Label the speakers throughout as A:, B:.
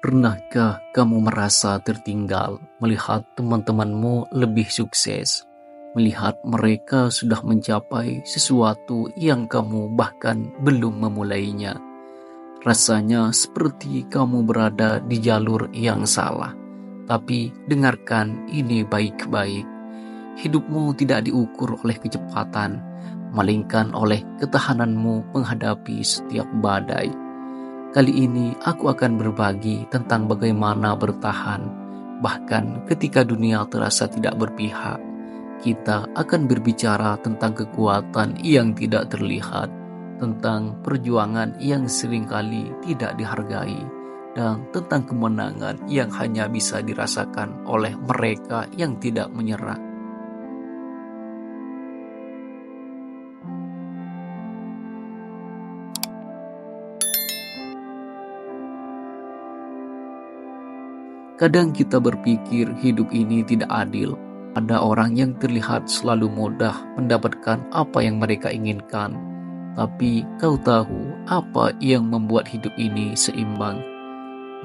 A: Pernahkah kamu merasa tertinggal melihat teman-temanmu lebih sukses, melihat mereka sudah mencapai sesuatu yang kamu bahkan belum memulainya? Rasanya seperti kamu berada di jalur yang salah. Tapi dengarkan ini baik-baik. Hidupmu tidak diukur oleh kecepatan, melainkan oleh ketahananmu menghadapi setiap badai. Kali ini aku akan berbagi tentang bagaimana bertahan, bahkan ketika dunia terasa tidak berpihak. Kita akan berbicara tentang kekuatan yang tidak terlihat, tentang perjuangan yang seringkali tidak dihargai, dan tentang kemenangan yang hanya bisa dirasakan oleh mereka yang tidak menyerah. Kadang kita berpikir hidup ini tidak adil. Ada orang yang terlihat selalu mudah mendapatkan apa yang mereka inginkan. Tapi kau tahu apa yang membuat hidup ini seimbang?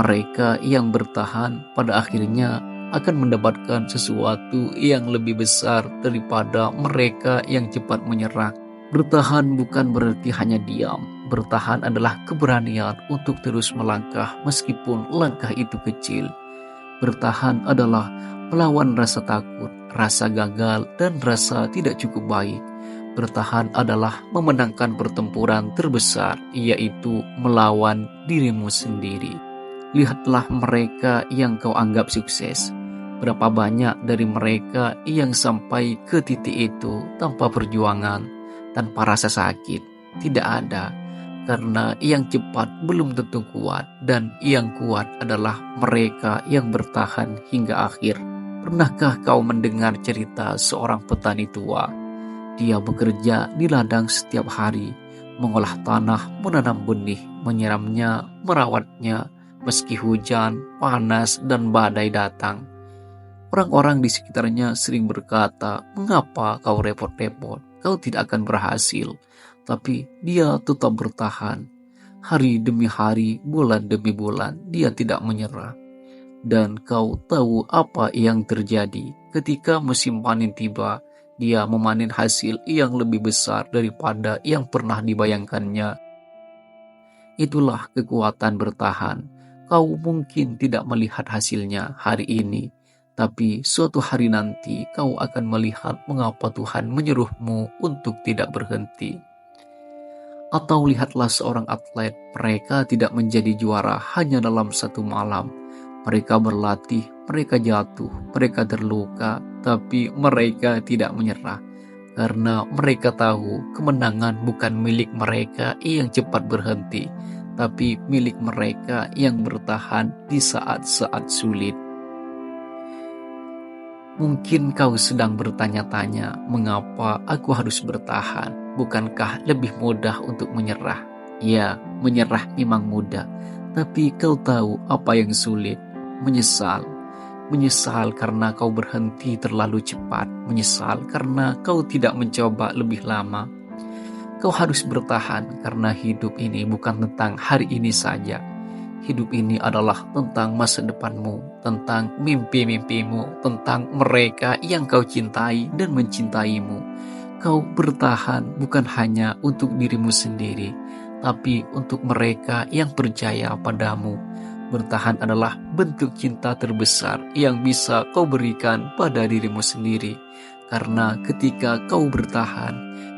A: Mereka yang bertahan pada akhirnya akan mendapatkan sesuatu yang lebih besar daripada mereka yang cepat menyerah. Bertahan bukan berarti hanya diam. Bertahan adalah keberanian untuk terus melangkah meskipun langkah itu kecil. Bertahan adalah melawan rasa takut, rasa gagal, dan rasa tidak cukup baik. Bertahan adalah memenangkan pertempuran terbesar, yaitu melawan dirimu sendiri. Lihatlah mereka yang kau anggap sukses. Berapa banyak dari mereka yang sampai ke titik itu tanpa perjuangan, tanpa rasa sakit? Tidak ada. Karena yang cepat belum tentu kuat, dan yang kuat adalah mereka yang bertahan hingga akhir. Pernahkah kau mendengar cerita seorang petani tua? Dia bekerja di ladang setiap hari, mengolah tanah, menanam benih, menyiramnya, merawatnya, meski hujan, panas, dan badai datang. Orang-orang di sekitarnya sering berkata, "Mengapa kau repot-repot? Kau tidak akan berhasil." Tapi dia tetap bertahan. Hari demi hari, bulan demi bulan, dia tidak menyerah. Dan kau tahu apa yang terjadi ketika musim panen tiba? Dia memanen hasil yang lebih besar daripada yang pernah dibayangkannya. Itulah kekuatan bertahan. Kau mungkin tidak melihat hasilnya hari ini, tapi suatu hari nanti kau akan melihat mengapa Tuhan menyuruhmu untuk tidak berhenti. Atau lihatlah seorang atlet, mereka tidak menjadi juara hanya dalam satu malam. Mereka berlatih, mereka jatuh, mereka terluka, tapi mereka tidak menyerah. Karena mereka tahu kemenangan bukan milik mereka yang cepat berhenti, tapi milik mereka yang bertahan di saat-saat sulit. Mungkin kau sedang bertanya-tanya, mengapa aku harus bertahan? Bukankah lebih mudah untuk menyerah? Ya, menyerah memang mudah. Tapi kau tahu apa yang sulit? Menyesal. Menyesal karena kau berhenti terlalu cepat. Menyesal karena kau tidak mencoba lebih lama. Kau harus bertahan karena hidup ini bukan tentang hari ini saja. Hidup ini adalah tentang masa depanmu, tentang mimpi-mimpimu, tentang mereka yang kau cintai dan mencintaimu. Kau bertahan bukan hanya untuk dirimu sendiri, tapi untuk mereka yang percaya padamu. Bertahan adalah bentuk cinta terbesar yang bisa kau berikan pada dirimu sendiri. Karena ketika kau bertahan,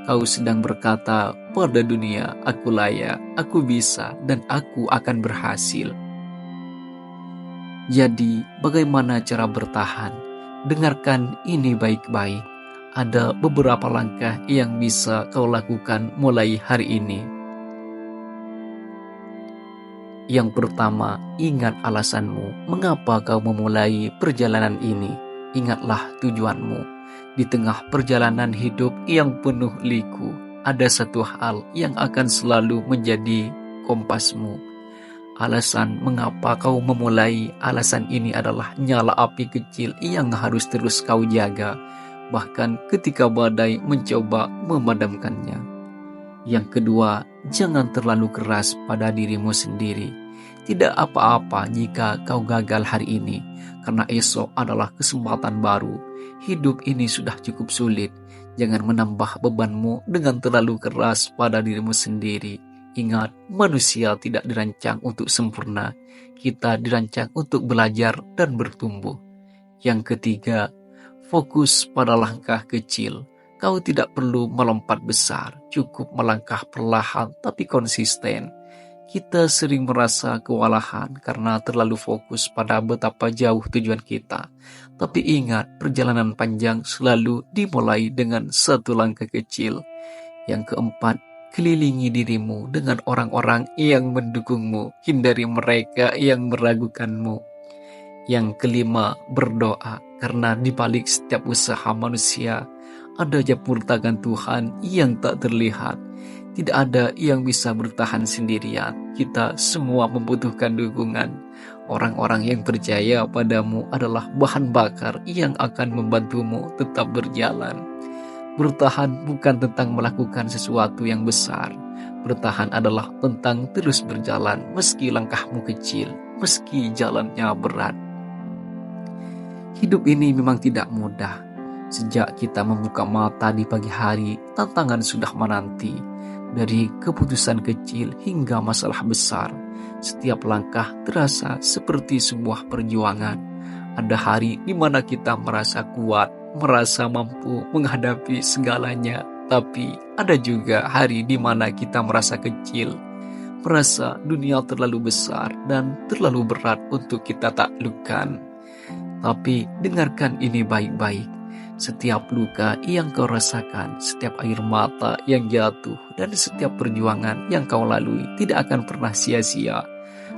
A: kau sedang berkata pada dunia, "Aku layak, aku bisa, dan aku akan berhasil." Jadi, bagaimana cara bertahan? Dengarkan ini baik-baik. Ada beberapa langkah yang bisa kau lakukan mulai hari ini. Yang pertama, ingat alasanmu. Mengapa kau memulai perjalanan ini? Ingatlah tujuanmu. Di tengah perjalanan hidup yang penuh liku, ada satu hal yang akan selalu menjadi kompasmu. Alasan mengapa kau memulai, alasan ini adalah nyala api kecil yang harus terus kau jaga, bahkan ketika badai mencoba memadamkannya. Yang kedua, jangan terlalu keras pada dirimu sendiri. Tidak apa-apa jika kau gagal hari ini, karena esok adalah kesempatan baru. Hidup ini sudah cukup sulit. Jangan menambah bebanmu dengan terlalu keras pada dirimu sendiri. Ingat, manusia tidak dirancang untuk sempurna. Kita dirancang untuk belajar dan bertumbuh. Yang ketiga, fokus pada langkah kecil. Kau tidak perlu melompat besar, cukup melangkah perlahan tapi konsisten. Kita sering merasa kewalahan karena terlalu fokus pada betapa jauh tujuan kita. Tapi ingat, perjalanan panjang selalu dimulai dengan satu langkah kecil. Yang keempat, kelilingi dirimu dengan orang-orang yang mendukungmu. Hindari mereka yang meragukanmu. Yang kelima, berdoa. Karena di balik setiap usaha manusia, ada jabur tangan Tuhan yang tak terlihat. Tidak ada yang bisa bertahan sendirian. Kita semua membutuhkan dukungan. Orang-orang yang percaya padamu adalah bahan bakar yang akan membantumu tetap berjalan. Bertahan bukan tentang melakukan sesuatu yang besar. Bertahan adalah tentang terus berjalan meski langkahmu kecil, meski jalannya berat. Hidup ini memang tidak mudah. Sejak kita membuka mata di pagi hari, tantangan sudah menanti. Dari keputusan kecil hingga masalah besar, setiap langkah terasa seperti sebuah perjuangan. Ada hari di mana kita merasa kuat, merasa mampu menghadapi segalanya. Tapi ada juga hari di mana kita merasa kecil, merasa dunia terlalu besar dan terlalu berat untuk kita taklukkan. Tapi dengarkan ini baik-baik. Setiap luka yang kau rasakan, setiap air mata yang jatuh, dan setiap perjuangan yang kau lalui tidak akan pernah sia-sia.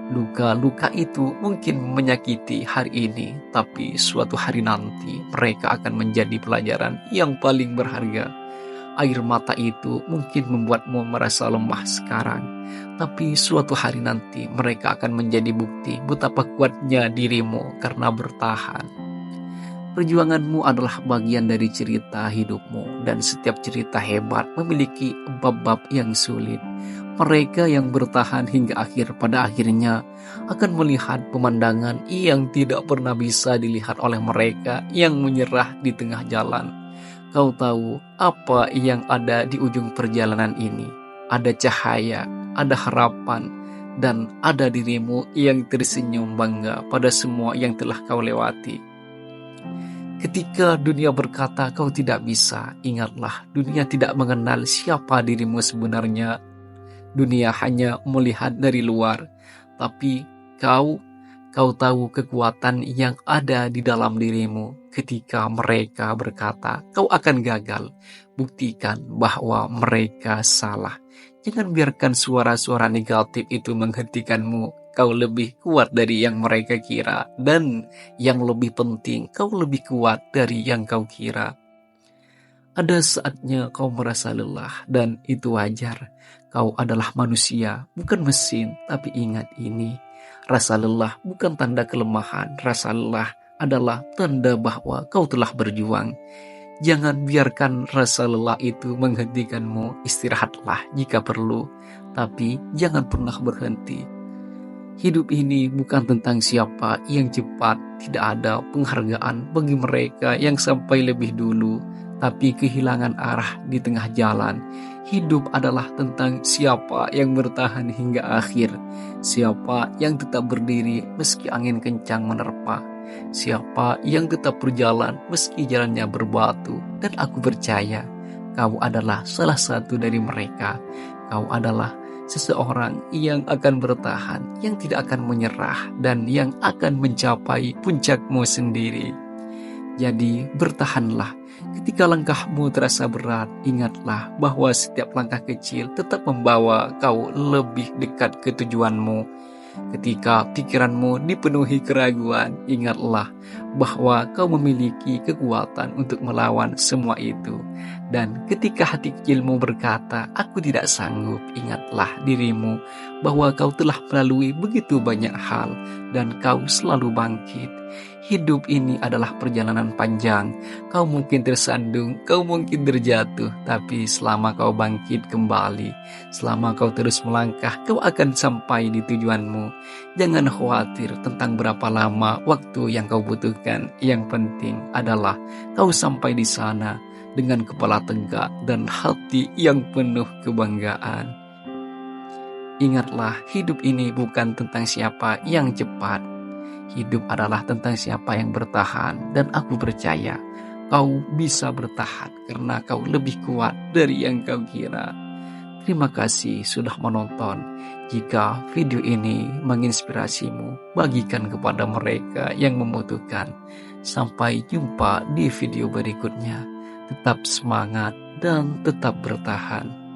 A: Luka-luka itu mungkin menyakiti hari ini, tapi suatu hari nanti mereka akan menjadi pelajaran yang paling berharga. Air mata itu mungkin membuatmu merasa lemah sekarang, tapi suatu hari nanti mereka akan menjadi bukti betapa kuatnya dirimu karena bertahan. Perjuanganmu adalah bagian dari cerita hidupmu, dan setiap cerita hebat memiliki bab-bab yang sulit. Mereka yang bertahan hingga akhir pada akhirnya akan melihat pemandangan yang tidak pernah bisa dilihat oleh mereka yang menyerah di tengah jalan. Kau tahu apa yang ada di ujung perjalanan ini? Ada cahaya, ada harapan, dan ada dirimu yang tersenyum bangga pada semua yang telah kau lewati. Ketika dunia berkata kau tidak bisa, ingatlah, dunia tidak mengenal siapa dirimu sebenarnya. Dunia hanya melihat dari luar, tapi kau tahu kekuatan yang ada di dalam dirimu. Ketika mereka berkata kau akan gagal, buktikan bahwa mereka salah. Jangan biarkan suara-suara negatif itu menghentikanmu. Kau lebih kuat dari yang mereka kira, dan yang lebih penting, kau lebih kuat dari yang kau kira. Ada saatnya kau merasa lelah, dan itu wajar. Kau adalah manusia, bukan mesin, tapi ingat ini. Rasa lelah bukan tanda kelemahan, rasa lelah adalah tanda bahwa kau telah berjuang. Jangan biarkan rasa lelah itu menghentikanmu. Istirahatlah jika perlu, tapi jangan pernah berhenti. Hidup ini bukan tentang siapa yang cepat. Tidak ada penghargaan bagi mereka yang sampai lebih dulu, tapi kehilangan arah di tengah jalan. Hidup adalah tentang siapa yang bertahan hingga akhir, siapa yang tetap berdiri meski angin kencang menerpa, siapa yang tetap berjalan meski jalannya berbatu. Dan aku percaya kau adalah salah satu dari mereka. Kau adalah seseorang yang akan bertahan, yang tidak akan menyerah, dan yang akan mencapai puncakmu sendiri. Jadi bertahanlah. Ketika langkahmu terasa berat, ingatlah bahwa setiap langkah kecil tetap membawa kau lebih dekat ke tujuanmu. Ketika pikiranmu dipenuhi keraguan, ingatlah bahwa kau memiliki kekuatan untuk melawan semua itu. Dan ketika hati kecilmu berkata, aku tidak sanggup, ingatlah dirimu bahwa kau telah melalui begitu banyak hal dan kau selalu bangkit. hidup ini adalah perjalanan panjang. Kau mungkin tersandung, kau mungkin terjatuh, tapi selama kau bangkit kembali, selama kau terus melangkah, kau akan sampai di tujuanmu. Jangan khawatir tentang berapa lama waktu yang kau butuhkan. Yang penting adalah kau sampai di sana dengan kepala tegak dan hati yang penuh kebanggaan. Ingatlah, hidup ini bukan tentang siapa yang cepat. Hidup adalah tentang siapa yang bertahan. Dan aku percaya kau bisa bertahan karena kau lebih kuat dari yang kau kira. Terima kasih sudah menonton. Jika video ini menginspirasimu, bagikan kepada mereka yang membutuhkan. Sampai jumpa di video berikutnya. Tetap semangat dan tetap bertahan.